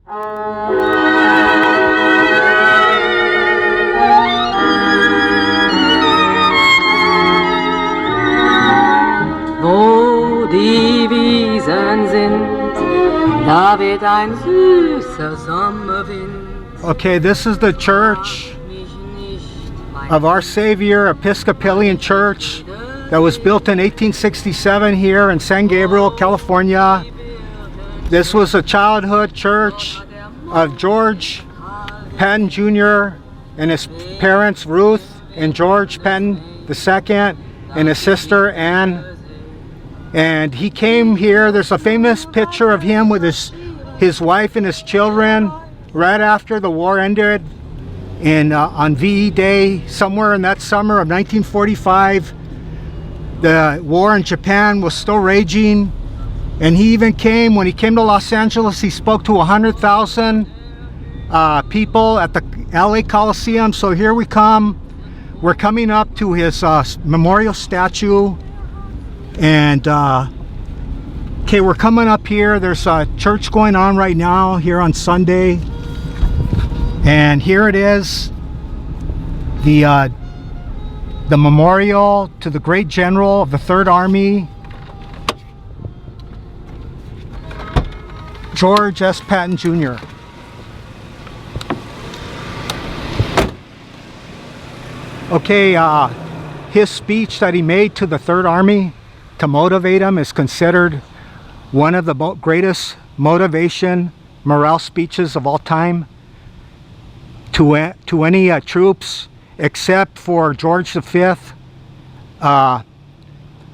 Wo die Wiesen sind, da weht ein süßer Sommerwind. Okay, this is the church of Our Savior Episcopalian Church that was built in 1867 here in San Gabriel, California. This was a childhood church of George Patton Jr. and his parents Ruth and George Patton II and his sister Anne. And he came here. There's a famous picture of him with his wife and his children right after the war ended on VE Day, somewhere in that summer of 1945. The war in Japan was still raging, and he even came, when he came to Los Angeles, he spoke to 100,000 people at the LA Coliseum. So here we come. We're coming up to his memorial statue. And okay, we're coming up here. There's a church going on right now here on Sunday, and here it is, the memorial to the great general of the Third Army, George S. Patton Jr. Okay, his speech that he made to the Third Army to motivate him is considered one of the greatest motivation morale speeches of all time to any troops, except for George V,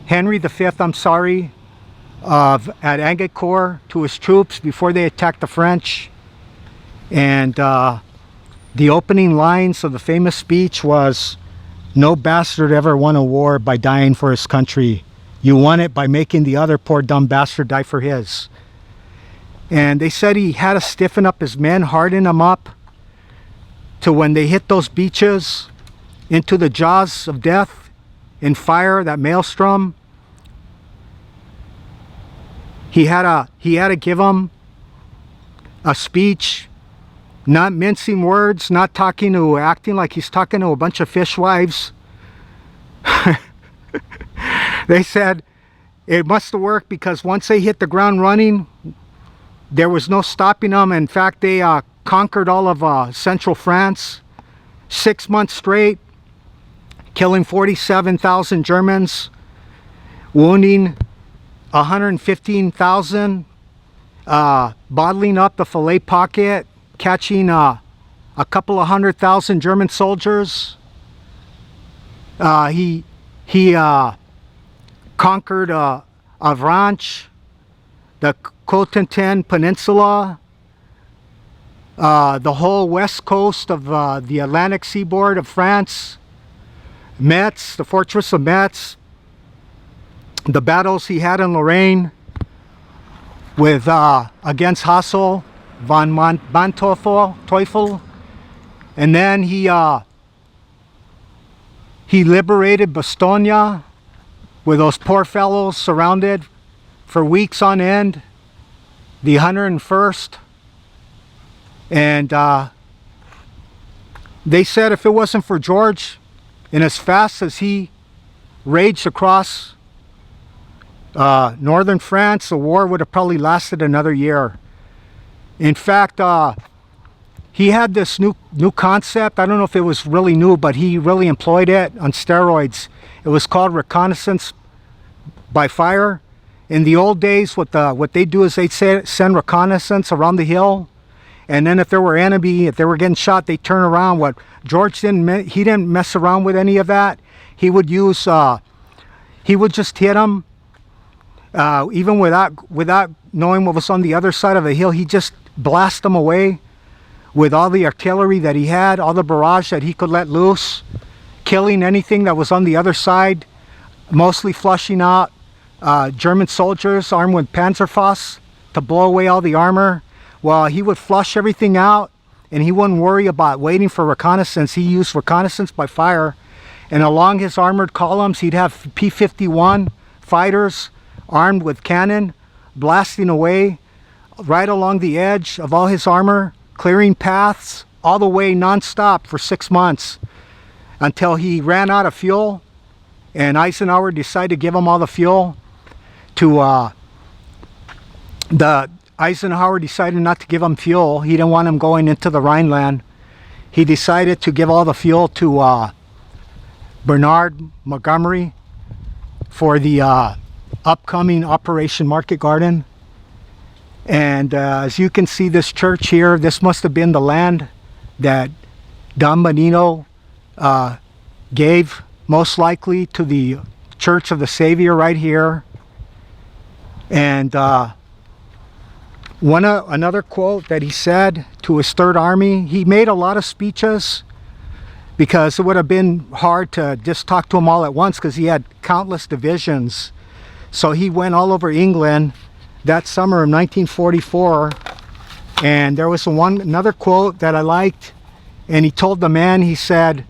Henry V, I'm sorry, at Agincourt, to his troops before they attacked the French. And the opening lines of the famous speech was, "No bastard ever won a war by dying for his country. You won it by making the other poor dumb bastard die for his." And they said he had to stiffen up his men, harden them up, to when they hit those beaches into the jaws of death in fire, that maelstrom, he had to give them a speech, not mincing words, not acting like he's talking to a bunch of fishwives. They said it must have worked, because once they hit the ground running, there was no stopping them. In fact, they conquered all of central France, 6 months straight, killing 47,000 Germans, wounding 115,000, bottling up the Fillet Pocket, catching a couple of 100,000 German soldiers. He conquered Avranches, the Cotentin Peninsula, the whole west coast of the Atlantic seaboard of France, Metz, the fortress of Metz, the battles he had in Lorraine with against Hassel von Manteuffel, and then he liberated Bastogne, with those poor fellows surrounded for weeks on end, the 101st. And they said if it wasn't for George, and as fast as he raged across northern France, the war would have probably lasted another year. In fact, he had this new concept. I don't know if it was really new, but he really employed it on steroids. It was called reconnaissance by fire. In the old days, what they do is they'd send reconnaissance around the hill, and then if there were enemy, if they were getting shot, they'd turn around. What George he didn't mess around with any of that. He would use, he would just hit them, even without knowing what was on the other side of the hill. He just blast them away with all the artillery that he had, all the barrage that he could let loose, killing anything that was on the other side, mostly flushing out German soldiers armed with Panzerfaust to blow away all the armor. Well, he would flush everything out, and he wouldn't worry about waiting for reconnaissance. He used reconnaissance by fire, and along his armored columns, he'd have P-51 fighters armed with cannon blasting away right along the edge of all his armor, clearing paths all the way non-stop for 6 months until he ran out of fuel, and Eisenhower decided to give him all the fuel to Eisenhower decided not to give him fuel. He didn't want him going into the Rhineland. He decided to give all the fuel to Bernard Montgomery for the upcoming Operation Market Garden. And as you can see, this church here, this must have been the land that Don Benito gave, most likely, to the Church of the Savior right here. And another quote that he said to his Third Army, he made a lot of speeches because it would have been hard to just talk to them all at once because he had countless divisions. So he went all over England that summer of 1944, and there was another quote that I liked, and he told the man, he said,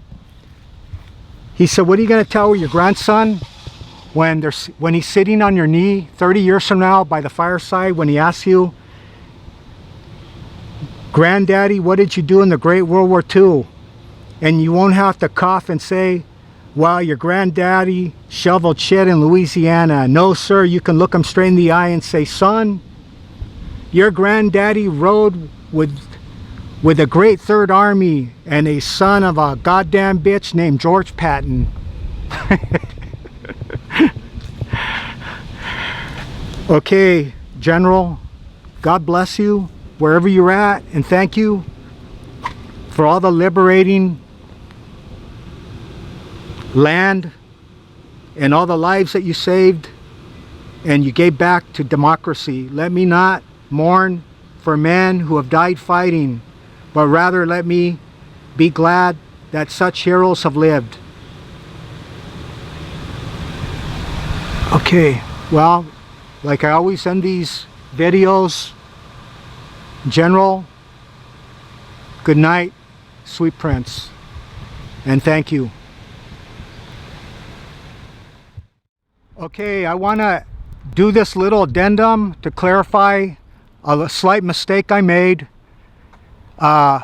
what are you going to tell your grandson when he's sitting on your knee 30 years from now by the fireside, when he asks you, Granddaddy, what did you do in the Great World War II? And you won't have to cough and say, well, your granddaddy shoveled shit in Louisiana. No, sir, you can look him straight in the eye and say, son, your granddaddy rode with a great Third Army and a son of a goddamn bitch named George Patton. Okay, General, God bless you wherever you're at, and thank you for all the liberating land and all the lives that you saved and you gave back to democracy. Let me not mourn for men who have died fighting, but rather let me be glad that such heroes have lived. Okay, well, like I always end these videos, General, good night, sweet prince, and thank you. Okay, I want to do this little addendum to clarify a slight mistake I made. I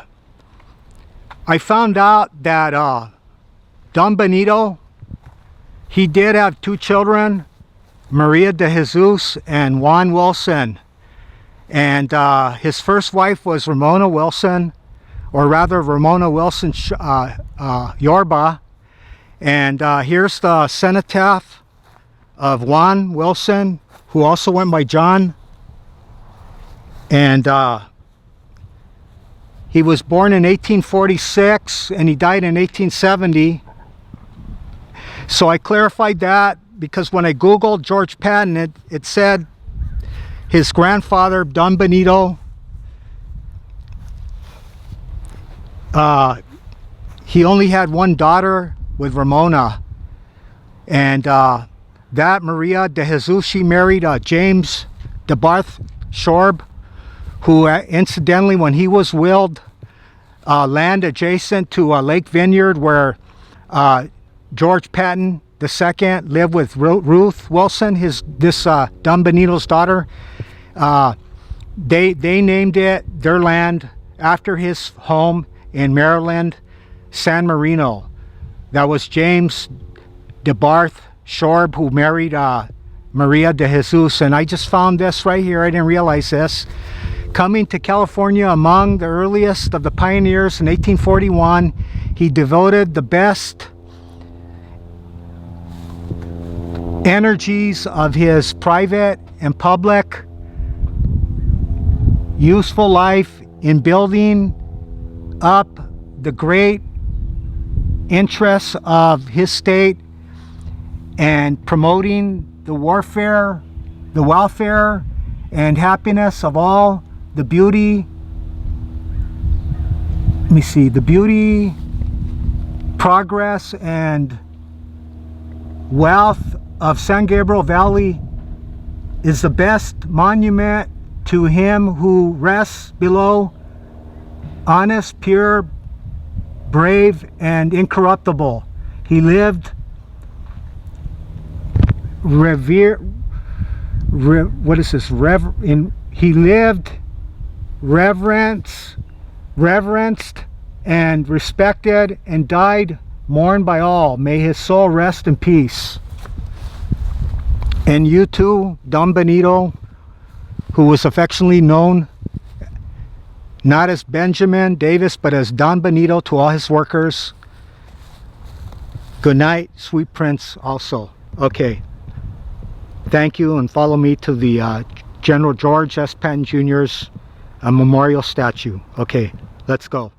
found out that Don Benito, he did have 2 children, Maria de Jesus and Juan Wilson. And his first wife was Ramona Wilson, or rather Ramona Wilson Yorba. And here's the cenotaph of Juan Wilson, who also went by John. And he was born in 1846 and he died in 1870. So I clarified that because when I Googled George Patton, it said his grandfather, Don Benito, he only had 1 daughter with Ramona. And that Maria de Jesus, she married James de Barth Shorb, who incidentally, when he was willed land adjacent to Lake Vineyard, where George Patton II lived with Ruth Wilson, this Don Benito's daughter. They named it, their land, after his home in Maryland, San Marino. That was James de Barth Shorb, who married Maria de Jesus. And I just found this right here. I didn't realize this. Coming to California among the earliest of the pioneers in 1841, he devoted the best energies of his private and public useful life in building up the great interests of his state and promoting the welfare and happiness of all, the beauty, progress and wealth of San Gabriel Valley is the best monument to him who rests below, honest, pure, brave, and incorruptible. He lived He lived reverenced and respected, and died mourned by all. May his soul rest in peace. And you too, Don Benito, who was affectionately known not as Benjamin Davis, but as Don Benito to all his workers. Good night, sweet prince also. Okay. Thank you, and follow me to the General George S. Patton Jr.'s memorial statue. Okay, let's go.